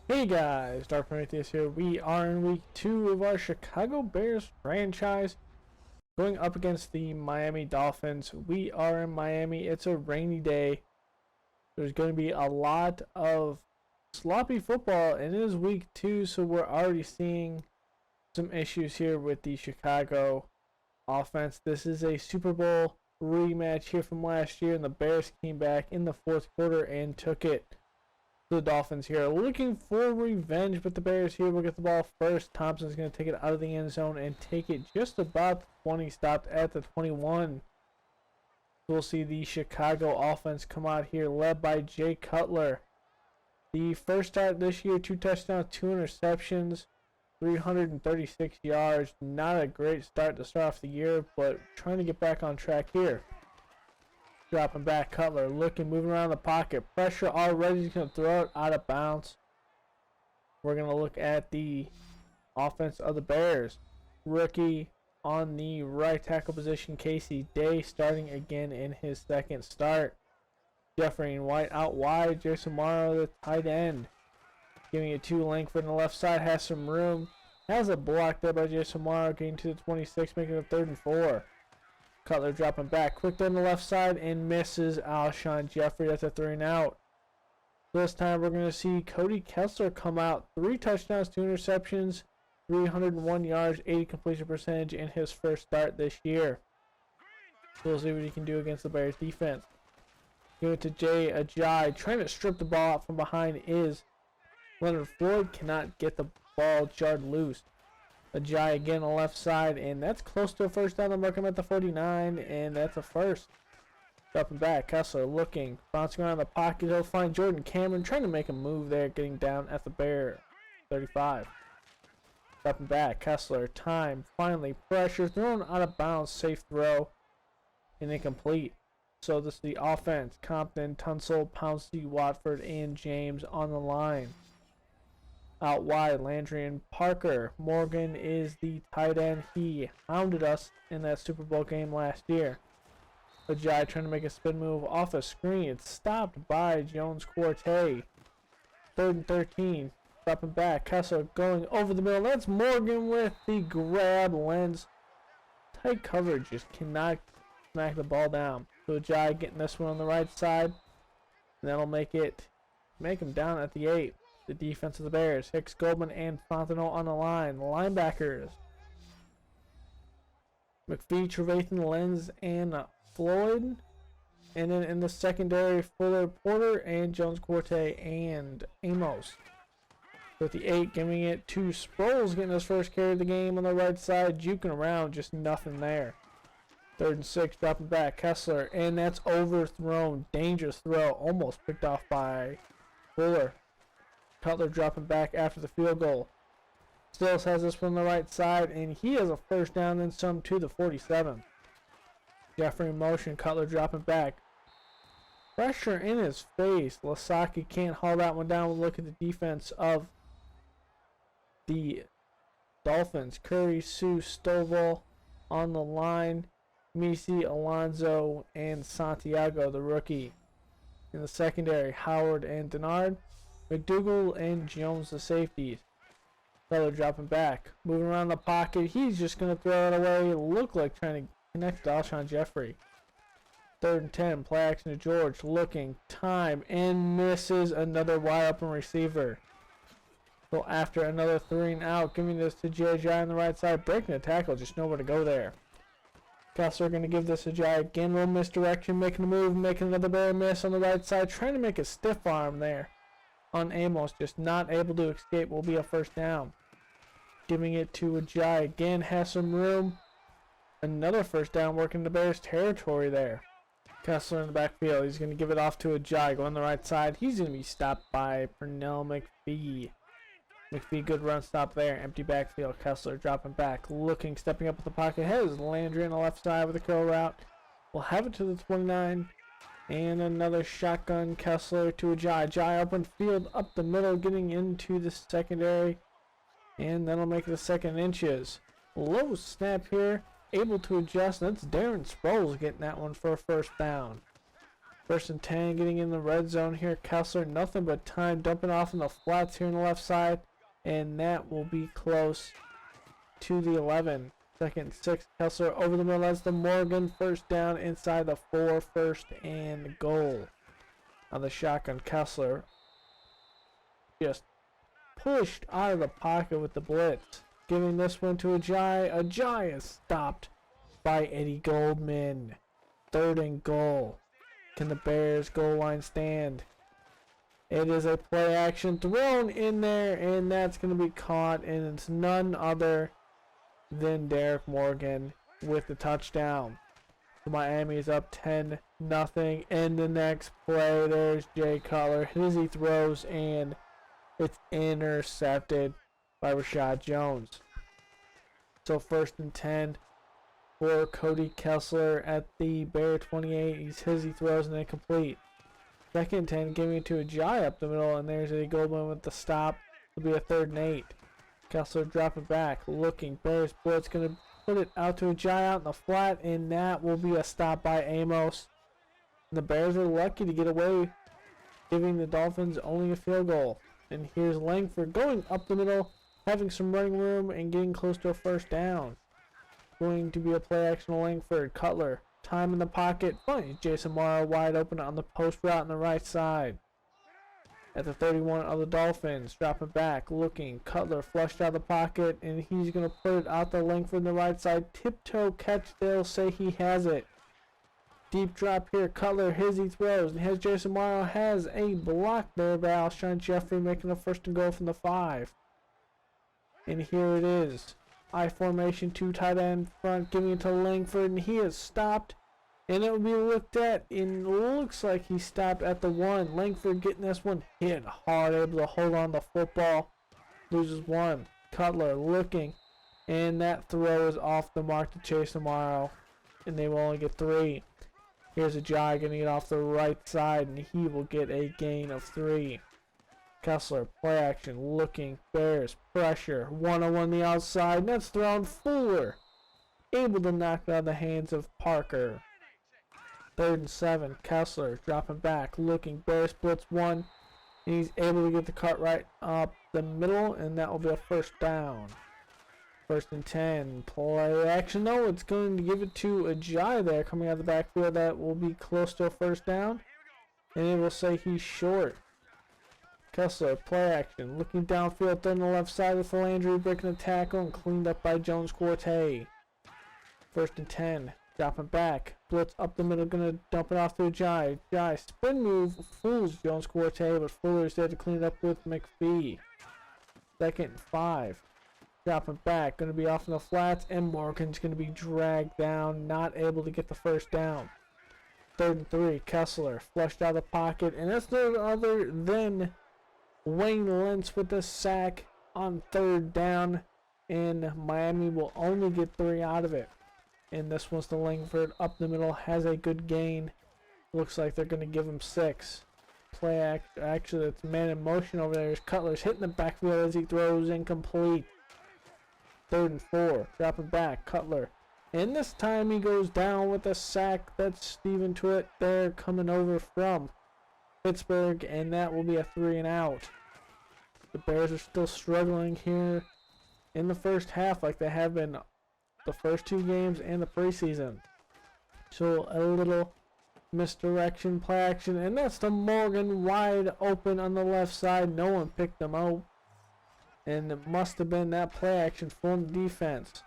Hey guys, Dark Prometheus here. We are in week 2 of our Chicago Bears franchise going up against the Miami Dolphins. We are in Miami. It's a rainy day. There's going to be a lot of sloppy football, and it is week 2, so we're already seeing some issues here with the Chicago offense. This is a Super Bowl rematch here from last year, and the Bears came back in the fourth quarter and took it. The Dolphins here looking for revenge, but the Bears here will get the ball first. Thompson's going to take it out of the end zone and take it just about the 20, stopped at the 21. We'll see the Chicago offense come out here led by Jay Cutler. The first start this year, 2 touchdowns, 2 interceptions, 336 yards. Not a great start to start off the year, but trying to get back on track here. Dropping back, Cutler looking, moving around the pocket. Pressure already. He's going to throw it out of bounds. We're going to look at the offense of the Bears. Rookie on the right tackle position, Casey Day, starting again in his second start. Jeffrey and White out wide. Jace Amaro, the tight end. Giving it to Langford on the left side. Has some room. Has a block there by Jace Amaro, getting to the 26, making it 3rd and 4. Cutler dropping back, quick down the left side, and misses Alshon Jeffrey. That's a 3 and out. This time we're going to see Cody Kessler come out. 3 touchdowns, 2 interceptions, 301 yards, 80 completion percentage in his first start this year. So we'll see what he can do against the Bears defense. Give it to Jay Ajayi. Trying to strip the ball out from behind is Leonard Floyd. Cannot get the ball jarred loose. Ajayi again on the left side, and that's close to a first down. They're marking him at the 49, and that's a first. Dropping back, Kessler looking, bouncing around the pocket. He'll find Jordan Cameron, trying to make a move there, getting down at the Bear 35. Dropping back, Kessler, time, finally, pressure, thrown out of bounds, safe throw, and incomplete. So this is the offense. Compton, Tunsil, Pouncey, Watford, and James on the line. Out wide, Landry and Parker. Morgan is the tight end. He hounded us in that Super Bowl game last year. Ajayi trying to make a spin move off a screen. It's stopped by Jones Quartet. 3rd and 13. Dropping back. Kessler going over the middle. That's Morgan with the grab. Lentz. Tight coverage. Just cannot smack the ball down. So Ajayi getting this one on the right side. And that'll make him down at the 8. The defense of the Bears. Hicks, Goldman, and Fontenot on the line. Linebackers. McPhee, Trevathan, Lenz, and Floyd. And then in the secondary, Fuller, Porter, and Jones Quartet, and Amos. With the 8, giving it to Sproles, getting his first carry of the game on the right side. Juking around, just nothing there. 3rd and 6, dropping back. Kessler, and that's overthrown. Dangerous throw, almost picked off by Fuller. Cutler dropping back after the field goal. Stills has this one on the right side, and he has a first down, then some to the 47. Jeffrey in motion, Cutler dropping back. Pressure in his face. Lasaki can't haul that one down. We'll look at the defense of the Dolphins. Curry, Sue, Stovall on the line. Misi, Alonzo, and Santiago, the rookie. In the secondary, Howard and Denard. McDougal and Jones, the safeties. Cutler dropping back. Moving around the pocket. He's just going to throw it away. It looked like trying to connect to Alshon Jeffrey. 3rd and 10. Play action to George. Looking. Time. And misses another wide open receiver. So after another 3 and out. Giving this to Ajayi on the right side. Breaking the tackle. Just nowhere to go there. Kessler going to give this to Ajayi. Again, little misdirection. Making a move. Making another Bear miss on the right side. Trying to make a stiff arm there on Amos, just not able to escape. Will be a first down. Giving it to Ajayi. Again, has some room. Another first down, working the Bears territory there. Kessler in the backfield. He's going to give it off to Ajayi. Go on the right side. He's going to be stopped by Pernell McPhee. McPhee, good run stop there. Empty backfield. Kessler dropping back. Looking, stepping up with the pocket. Has Landry on the left side with a curl route. We'll have it to the 29. And another shotgun. Kessler to Ajayi. Ajayi open field up the middle, getting into the secondary. And that'll make it a 2nd inches. Low snap here. Able to adjust. That's Darren Sproles getting that one for a first down. First and 10, getting in the red zone here. Kessler, nothing but time, dumping off in the flats here on the left side. And that will be close to the 11. Second and 6, Kessler over the middle. That's the Morgan. First down inside the 4, first and goal. On the shotgun, Kessler just pushed out of the pocket with the blitz. Giving this one to Ajayi. Ajayi is stopped by Eddie Goldman. Third and goal. Can the Bears goal line stand? It is a play action thrown in there, and that's going to be caught, and it's none other than Derek Morgan with the touchdown. So Miami is up 10-0, and the next play, there's Jay Cutler. He throws, and it's intercepted by Rashad Jones. So first and 10 for Cody Kessler at the Bear 28. He throws and then complete. Second and 10, giving it to Ajayi up the middle, and there's a Goldman with the stop. It'll be a 3rd and 8. Kessler dropping back, looking. Bears blitz, going to put it out to Ajayi out in the flat, and that will be a stop by Amos. And the Bears are lucky to get away, giving the Dolphins only a field goal. And here's Langford going up the middle, having some running room and getting close to a first down. Going to be a play action to Langford. Cutler, time in the pocket. Funny, Jace Amaro wide open on the post route on the right side. At the 31 of the Dolphins, dropping back, looking. Cutler flushed out of the pocket, and he's going to put it out to Langford on the right side. Tiptoe catch, they'll say he has it. Deep drop here, Cutler, he throws, and has Jace Amaro has a block there by Alshon Jeffrey, making a first and goal from the 5. And here it is. I formation, 2 tight end front, giving it to Langford, and he is stopped. And it will be looked at, and looks like he stopped at the 1. Langford getting this one hit hard, able to hold on the football. Loses 1. Cutler looking, and that throw is off the mark to Chase Amaro, and they will only get 3. Here's Ajayi getting it off the right side, and he will get a gain of 3. Kessler, play action, looking, Bears, pressure, 1-on-1 the outside, and that's thrown. Fuller, able to knock it out of the hands of Parker. 3rd and 7, Kessler, dropping back, looking, Bears blitz 1, and he's able to get the cut right up the middle, and that will be a first down. First and 10, play action, no, it's going to give it to Ajayi there, coming out of the backfield. That will be close to a first down, and it will say he's short. Kessler, play action, looking downfield, on the left side with Landry breaking the tackle and cleaned up by Jones Quartet. First and 10, dropping back, blitz up the middle, gonna dump it off to Ajayi. Ajayi, spin move, fools Jones Quartet, but Fuller's there to clean it up with McPhee. 2nd and 5, dropping back, gonna be off in the flats, and Morgan's gonna be dragged down, not able to get the first down. 3rd and 3, Kessler, flushed out of the pocket, and that's no other than Wayne Lentz with the sack on 3rd down, and Miami will only get 3 out of it. And this one's to Langford up the middle, has a good gain. Looks like they're going to give him 6. Play actually, it's man in motion over there. Cutler's hitting the backfield as he throws, incomplete. 3rd and 4, dropping back, Cutler. And this time he goes down with a sack. That's Steven Twitt there coming over from Pittsburgh, and that will be a 3 and out. The Bears are still struggling here in the first half like they have been the first 2 games and the preseason. So a little misdirection, play action, and that's the Morgan wide open on the left side. No one picked them out, and it must have been that play action from the defense.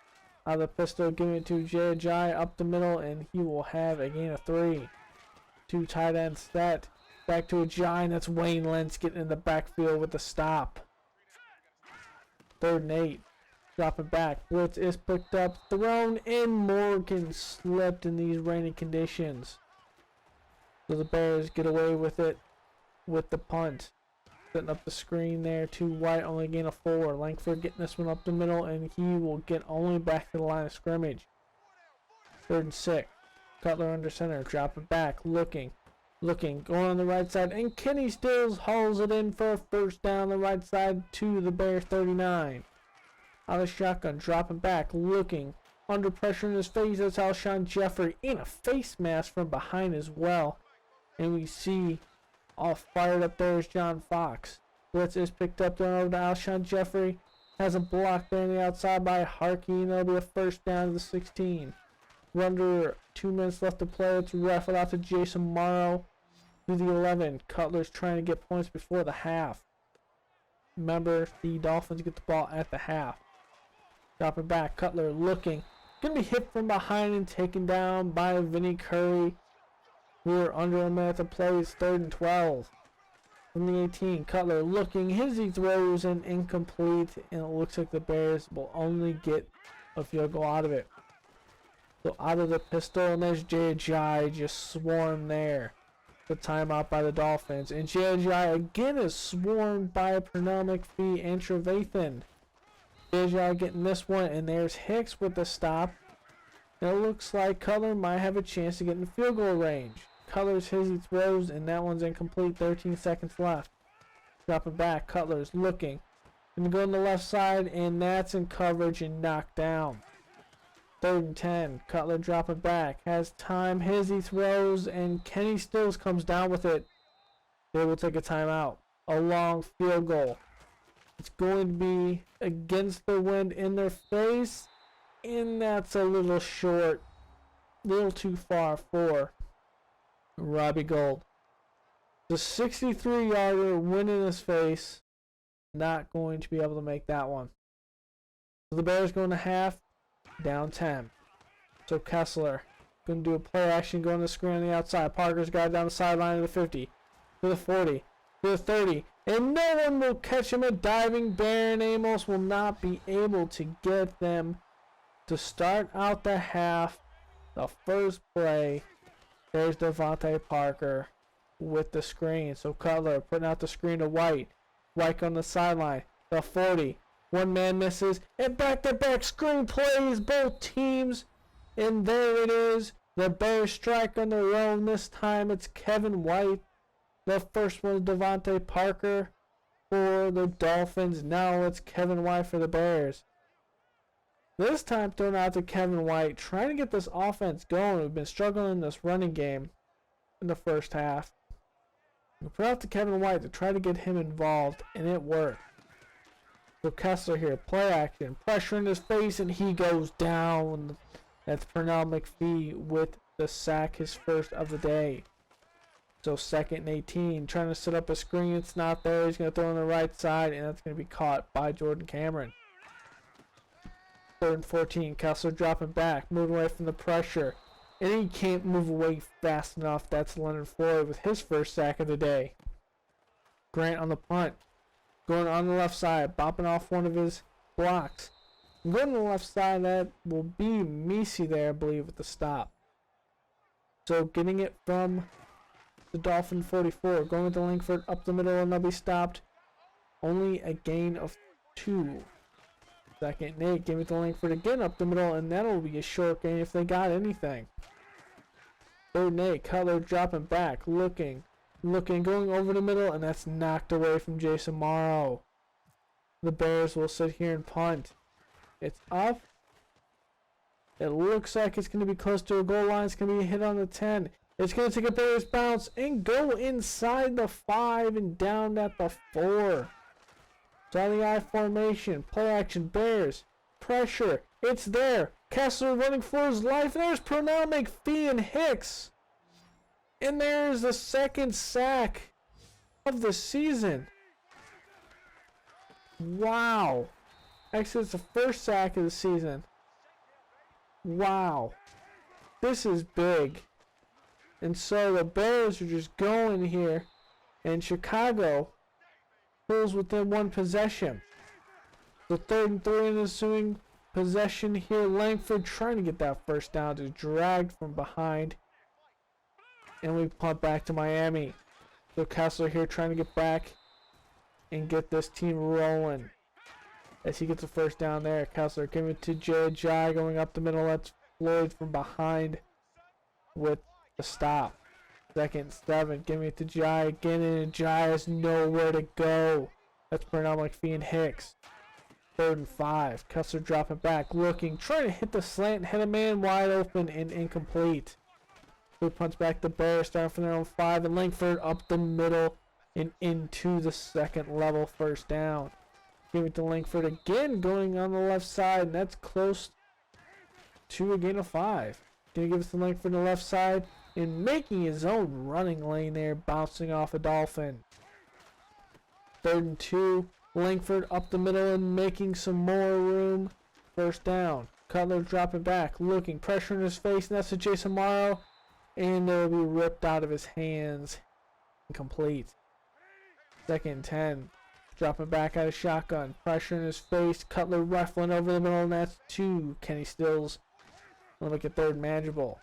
Out of the pistol, giving it to Jay Ajayi up the middle, and he will have a gain of 3. 2 tight ends set. Back to Ajayi, and that's Wayne Lentz getting in the backfield with the stop. 3rd and 8. Dropping back. Blitz is picked up. Thrown in. Morgan slipped in these rainy conditions. So the Bears get away with it with the punt. Setting up the screen there to White. Only gain of 4. Langford getting this one up the middle, and he will get only back to the line of scrimmage. 3rd and 6. Cutler under center. Dropping back. Looking, going on the right side, and Kenny Stills hauls it in for a first down on the right side to the Bears 39. Out of shotgun, dropping back, looking, under pressure in his face. That's Alshon Jeffrey in a face mask from behind as well. And we see all fired up there is John Fox. Blitz is picked up, thrown over to Alshon Jeffrey. Has a block there on the outside by Harkey, and that'll be a first down to the 16. We're under 2 minutes left to play. It's raffled out to Jace Amaro to the 11. Cutler's trying to get points before the half. Remember, the Dolphins get the ball at the half. Drop it back. Cutler looking. Going to be hit from behind and taken down by Vinny Curry. We're under a minute to play. It's 3rd and 12. From the 18, Cutler looking. He throws and incomplete. And it looks like the Bears will only get a field goal out of it. So out of the pistol, and there's J.J. just swarmed there. The timeout by the Dolphins. And J.J. again is swarmed by Pernell McPhee and Trevathan. J.J. getting this one, and there's Hicks with the stop. And it looks like Cutler might have a chance to get in field goal range. Cutler's he throws, and that one's incomplete. 13 seconds left. Drop it back. Cutler's looking. Gonna go on the left side, and that's in coverage and knocked down. 3rd and 10. Cutler drop it back. Has time. He throws, and Kenny Stills comes down with it. They will take a timeout. A long field goal. It's going to be against the wind in their face, and that's a little short. A little too far for Robbie Gould. The 63-yarder win in his face. Not going to be able to make that one. So the Bears going to half. Down 10. So Kessler going to do a play action, going to the screen on the outside. Parker's got it down the sideline to the 50, to the 40, to the 30. And no one will catch him. A diving Bear and Amos will not be able to get them to start out the half. The first play. There's Devontae Parker with the screen. So Cutler putting out the screen to White. White on the sideline. The 40. One man misses, and back-to-back screen plays, both teams. And there it is. The Bears strike on their own. This time it's Kevin White. The first one is Devontae Parker for the Dolphins. Now it's Kevin White for the Bears. This time thrown out to Kevin White, trying to get this offense going. We've been struggling in this running game in the first half. We put out to Kevin White to try to get him involved, and it worked. So Kessler here, play action, pressure in his face, and he goes down. That's Pernell McPhee with the sack, his first of the day. So 2nd and 18, trying to set up a screen. It's not there. He's going to throw on the right side, and that's going to be caught by Jordan Cameron. 3rd and 14, Kessler dropping back, moving away from the pressure. And he can't move away fast enough. That's Leonard Floyd with his first sack of the day. Grant on the punt. Going on the left side, bopping off one of his blocks. Going to the left side, that will be Misi there, I believe, with the stop. So getting it from the Dolphin 44. Going to Langford up the middle, and they'll be stopped. Only a gain of 2. 2nd and 8, give it to Langford again up the middle, and that'll be a short gain if they got anything. 3rd and 8, Cutler dropping back, looking, going over the middle, and that's knocked away from Jace Amaro. The Bears will sit here and punt. It's up. It looks like it's going to be close to a goal line. It's going to be a hit on the 10. It's going to take a Bears bounce and go inside the 5 and down at the 4. It's on the I formation. Play action. Bears. Pressure. It's there. Kessler running for his life. There's Pernell McPhee and Hicks. And there's the 2nd sack of the season. Wow. Actually, it's the 1st sack of the season. Wow. This is big. And so the Bears are just going here. And Chicago pulls within 1 possession. The 3rd and 3 in the ensuing possession here. Langford trying to get that first down. Just dragged from behind. And we punt back to Miami. So Kessler here trying to get back and get this team rolling. As he gets the first down there. Kessler giving it to J.J. going up the middle. That's Floyd from behind with the stop. 2nd and 7. Giving it to Jai again. And Jai has nowhere to go. That's Pernell McPhee and Hicks. 3rd and 5. Kessler dropping back. Looking. Trying to hit the slant. Hit a man wide open and incomplete. Who punts back the Bears, starting from their own 5, and Langford up the middle and into the second level, first down. Give it to Langford again, going on the left side, and that's close to a gain of 5. Gonna give it to Langford on the left side, and making his own running lane there, bouncing off a Dolphin. 3rd and 2, Langford up the middle and making some more room. First down. Cutler dropping back, looking, pressure in his face, and that's to Jace Amaro, and it'll be ripped out of his hands. Incomplete. 2nd and 10. Dropping back out of shotgun, pressure in his face, Cutler rifling over the middle, and that's to Kenny Stills. Look at 3rd manageable.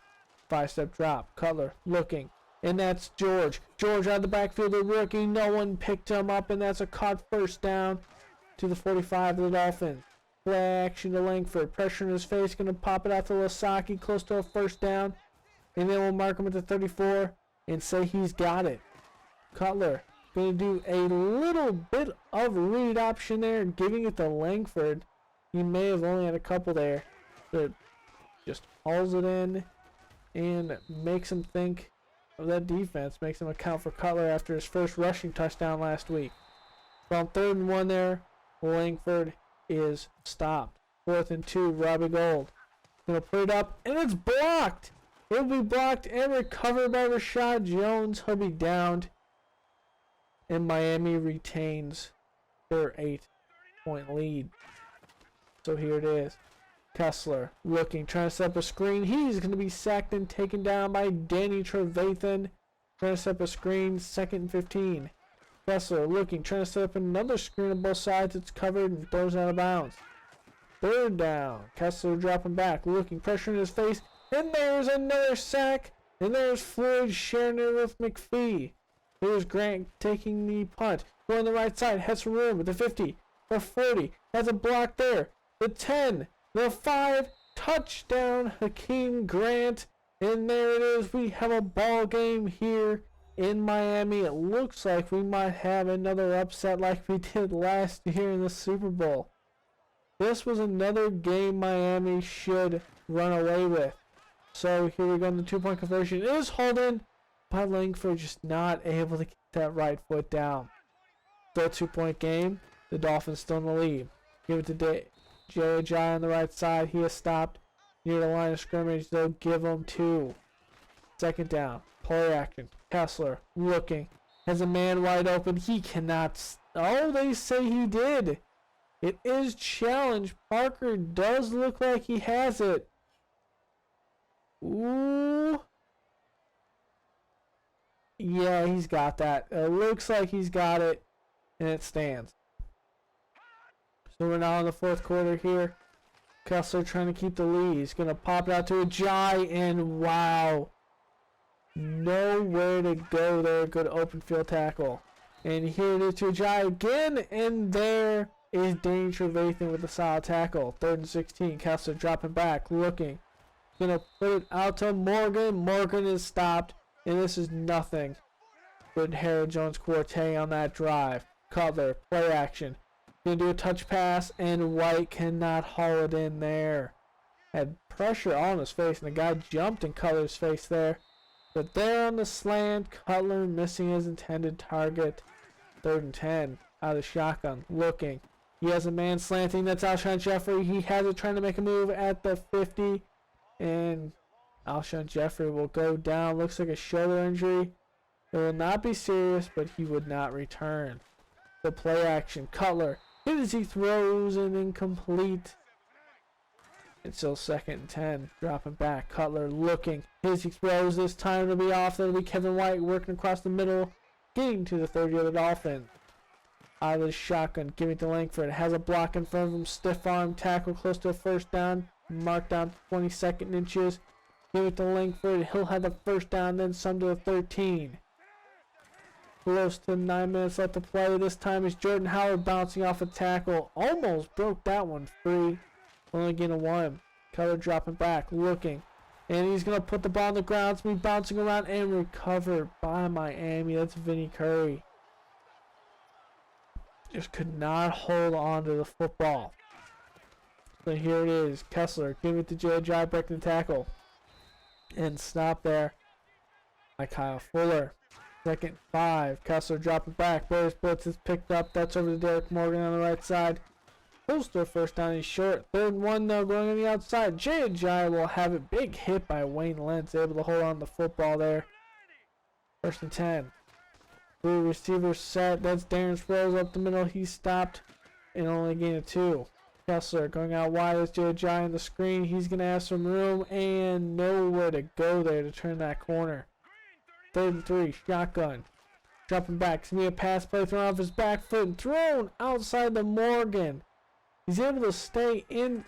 5-step drop. Cutler looking. And that's George. George out of the backfield, the rookie. No one picked him up, and that's a caught first down to the 45 of the Dolphins. Play action to Langford. Pressure in his face. Going to pop it out to Lasaki. Close to a first down. And then we'll mark him at the 34 and say he's got it. Cutler going to do a little bit of read option there, giving it to Langford. He may have only had a couple there, but just hauls it in and makes him think of that defense, makes him account for Cutler after his first rushing touchdown last week. So on 3rd and 1 there, Langford is stopped. 4th and 2, Robbie Gold. Gonna put it up, and it's blocked! It'll be blocked and recovered by Rashad Jones. He'll be downed. And Miami retains their 8-point lead. So here it is. Kessler looking, trying to set up a screen. He's going to be sacked and taken down by Danny Trevathan. Trying to set up a screen, 2nd and 15. Kessler looking, trying to set up another screen on both sides. It's covered and throws out of bounds. 3rd down. Kessler dropping back, looking, pressure in his face. And there's another sack. And there's Floyd sharing it with McPhee. Here's Grant taking the punt. Going the right side, has some room at the 50, the 40. Has a block there. The 10. The 5, touchdown, Hakeem Grant. And there it is. We have a ball game here in Miami. It looks like we might have another upset like we did last year in the Super Bowl. This was another game Miami should run away with. So here we go. The 2-point conversion is holding, but Langford just not able to get that right foot down. Still a 2-point game. The Dolphins still in the lead. Give it to J.J. on the right side. He is stopped near the line of scrimmage. They'll give him 2. 2nd down. Play action. Kessler looking. Has a man wide open. He cannot. Oh, they say he did. It is challenged. Parker does look like he has it. Ooh. Yeah, he's got that. It looks like he's got it. And it stands. So we're now in the 4th quarter here. Kessler trying to keep the lead. He's going to pop it out to Ajayi, and wow. Nowhere to go there. Good open field tackle. And here it is to Ajayi again, and there is Danny Trevathan with a solid tackle. 3rd and 16. Kessler dropping back, looking. Going to put it out to Morgan. Morgan is stopped, and this is nothing but Harold Jones Quartet on that drive. Cutler, play action. Gonna do a touch pass, and White cannot haul it in there. Had pressure on his face, and the guy jumped in Cutler's face there. But there on the slant, Cutler missing his intended target. 3rd and 10, out of the shotgun, looking. He has a man slanting, that's Alshon Jeffrey. He has it trying to make a move at the 50, and Alshon Jeffrey will go down. Looks like a shoulder injury. It will not be serious, but he would not return. The play action, Cutler. Hit as he throws and incomplete. It's still 2nd and 10. Dropping back. Cutler looking. His he throws this time to be off. That'll be Kevin White working across the middle. Getting to the 30 of the Dolphins. Out of the shotgun. Giving to Langford. Has a block in front of him. Stiff arm tackle close to a first down. Marked down 22nd inches. Give it to Langford. He'll have the first down. Then some to the 13. Close to 9 minutes left to play. This time is Jordan Howard bouncing off a tackle. Almost broke that one free. Only getting a 1. Cutler dropping back, looking. And he's going to put the ball on the ground. It's me bouncing around and recovered by Miami. That's Vinny Curry. Just could not hold on to the football. So here it is. Kessler, give it to J.J. breaking the tackle. And stop there. by Kyle Fuller. 2nd 5. Kessler dropping back. Bears blitz is picked up. That's over to Derek Morgan on the right side. Close to a first down. He's short. 3rd and 1 though, going on the outside. Jay will have a big hit by Wayne Lentz. Able to hold on to the football there. 1st and 10. 3 receivers set. That's Darren Sproles up the middle. He's stopped and only gain of 2. Kessler going out wide as Jay on the screen. He's going to have some room and nowhere to go there to turn that corner. 3rd and 3. Shotgun. Dropping back. It's going to be a pass play thrown off his back foot and thrown outside the Morgan. He's able to stay in,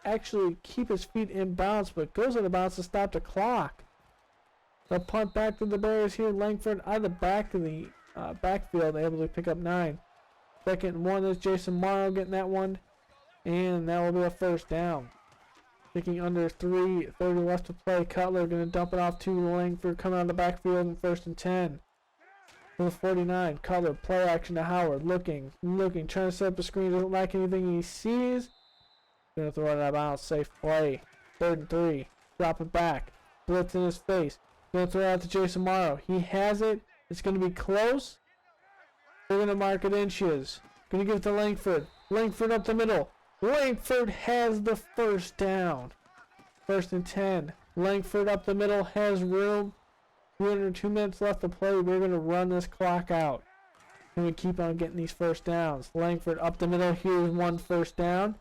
actually keep his feet in bounds, but goes out of bounds to stop the clock. The punt back to the Bears here. Langford out of the back of the backfield, able to pick up 9. 2nd and 1 is Jace Amaro getting that one, and that will be a first down. Picking under 3:30 left to play. Cutler going to dump it off to Langford, coming out of the backfield in 1st and 10. For the 49, Cutler, play action to Howard, looking, trying to set up a screen, doesn't like anything he sees. Going to throw it out of bounds, safe play. 3rd and 3, drop it back, blitz in his face. Going to throw it out to Jace Amaro. He has it. It's going to be close. They're going to mark it inches. Going to give it to Langford. Langford up the middle. Langford has the first down. 1st and 10. Langford up the middle, has room. 2 minutes left to play. We're going to run this clock out. And we keep on getting these first downs. Langford up the middle. Here's 1 first down.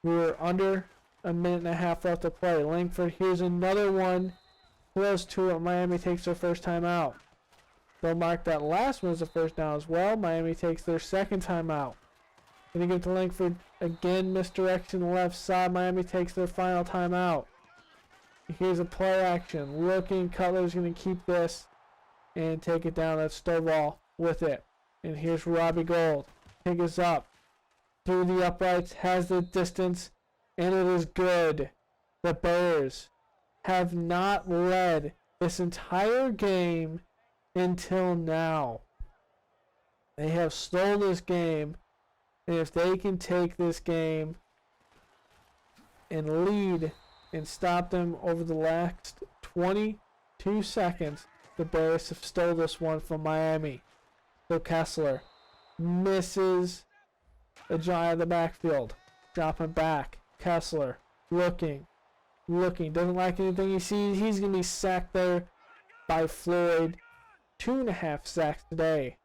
We're under a minute and a half left to play. Langford, here's another one. Close to it. Miami takes their first time out. They'll mark that last one as a first down as well. Miami takes their 2nd time out. Going to give to Langford again. Misdirection left side. Miami takes their final time out. Here's a play action. Looking. Cutler's going to keep this and take it down. That's Stovall with it. And here's Robbie Gold. Pick us up through the uprights. Has the distance. And it is good. The Bears have not led this entire game until now. They have stole this game. And if they can take this game and lead and stop them over the last 22 seconds, the Bears have stole this one from Miami. So Kessler misses a giant in the backfield. Dropping back. Kessler looking. Doesn't like anything he sees. He's going to be sacked there by Floyd. 2.5 sacks today.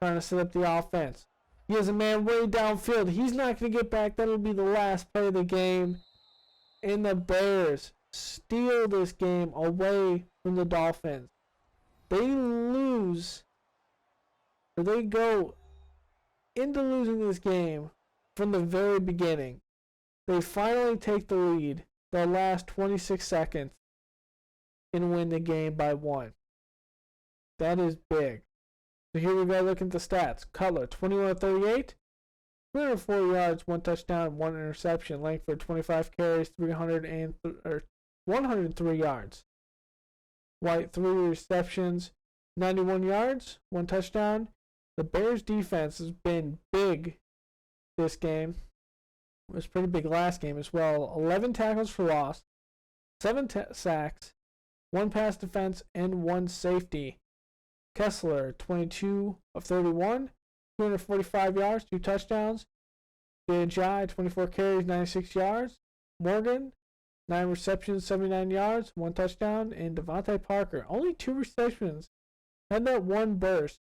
Trying to set up the offense. He has a man way downfield. He's not going to get back. That'll be the last play of the game. And the Bears steal this game away from the Dolphins. They lose, or they go into losing this game from the very beginning. They finally take the lead the last 26 seconds and win the game by 1. That is big. So here we go, looking at the stats. Cutler, 21 of 38, 304 yards, 1 touchdown, 1 interception. Langford, 25 carries, 103 yards. White, 3 receptions, 91 yards, 1 touchdown. The Bears defense has been big this game. It was pretty big last game as well. 11 tackles for loss, 7 sacks, 1 pass defense, and 1 safety. Kessler, 22 of 31, 245 yards, 2 touchdowns. Jai, 24 carries, 96 yards. Morgan, 9 receptions, 79 yards, 1 touchdown. And Devontae Parker, only 2 receptions. Had that 1 burst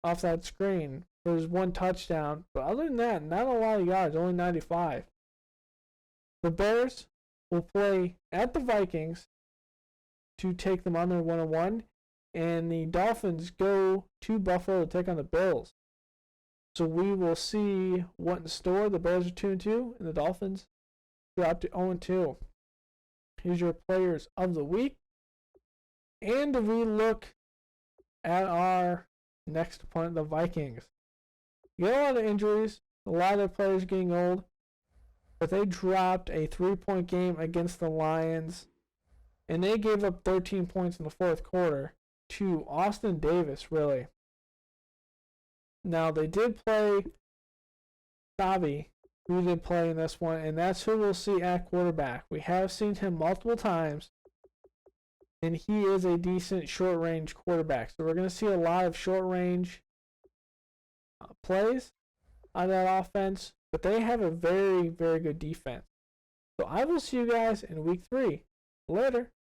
off that screen for his 1 touchdown. But other than that, not a lot of yards, only 95. The Bears will play at the Vikings to take them on their 1-1. And the Dolphins go to Buffalo to take on the Bills. So we will see what in store. The Bears are 2-2, and the Dolphins drop to 0-2. Here's your players of the week. And we look at our next opponent, the Vikings. You got a lot of injuries. A lot of their players getting old. But they dropped a 3-point game against the Lions. And they gave up 13 points in the 4th quarter. To Austin Davis, really. Now, they did play Savi, who did play in this one, and that's who we'll see at quarterback. We have seen him multiple times and he is a decent short range quarterback. So we're going to see a lot of short range plays on that offense, but they have a very, very good defense. So I will see you guys in week 3. Later.